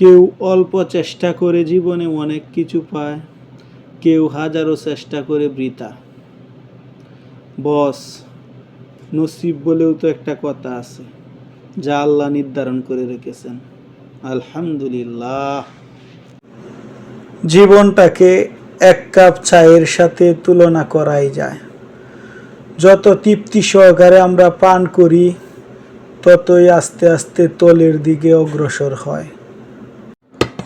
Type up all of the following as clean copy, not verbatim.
কেউ অল্প চেষ্টা করে জীবনে অনেক কিছু পায়, কেউ হাজারো চেষ্টা করে বৃথা। বস, নসিব বলেও তো একটা কথা আছে, যা আল্লাহ নির্ধারণ করে রেখেছেন। আলহামদুলিল্লাহ। জীবনটাকে এক কাপ চায়ের সাথে তুলনা করাই যায়। যত তৃপ্তি সহকারে আমরা পান করি, ততই আস্তে আস্তে তলের দিকে অগ্রসর হয়।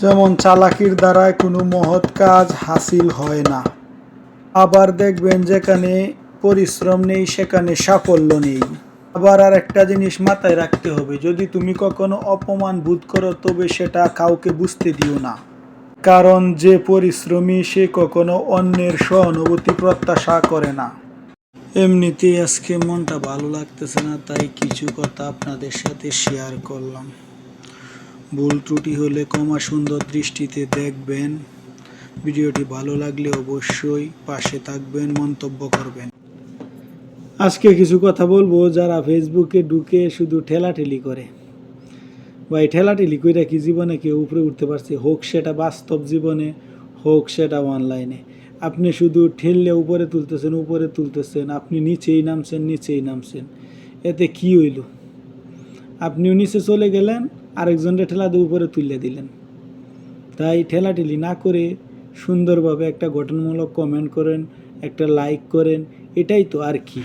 যেমন চালাকির দ্বারায় কোনো মহৎ কাজ হাসিল হয় না। আবার দেখবেন যেখানে পরিশ্রম নেই সেখানে সাফল্য নেই। আবার আর একটা জিনিস মাথায় রাখতে হবে, যদি তুমি কখনো অপমান বোধ করো তবে সেটা কাউকে বুঝতে দিও না। কারণ যে পরিশ্রমী সে কখনো অন্যের সহানুভূতি প্রত্যাশা করে না। এমনিতেই আজকে মনটা ভালো লাগতেছে না, তাই কিছু কথা আপনাদের সাথে শেয়ার করলাম। ভুল ত্রুটি হলে ক্ষমা সুন্দর দৃষ্টিতে দেখবেন। ভিডিওটি ভালো লাগলে অবশ্যই পাশে থাকবেন, মন্তব্য করবেন। আজকে কিছু কথা বলবো যারা ফেসবুকে ঢুকে শুধু ঠেলাঠেলি করে। ভাই, ঠেলাঠেলি কইরা কি জীবনে কেউ উপরে উঠতে পারছে? হোক সেটা বাস্তব জীবনে, হোক সেটা অনলাইনে। আপনি শুধু ঠেললে উপরে তুলতেছেন, আপনি নিচেই নামছেন। এতে কি হইল? আপনিও নিচে চলে গেলেন, আরেকজনকে ঠেলা দিয়ে উপরে তুলে দিলেন। তাই ঠেলাঠেলি না করে সুন্দরভাবে একটা গঠনমূলক কমেন্ট করেন, একটা লাইক করেন, এটাই তো আর কি।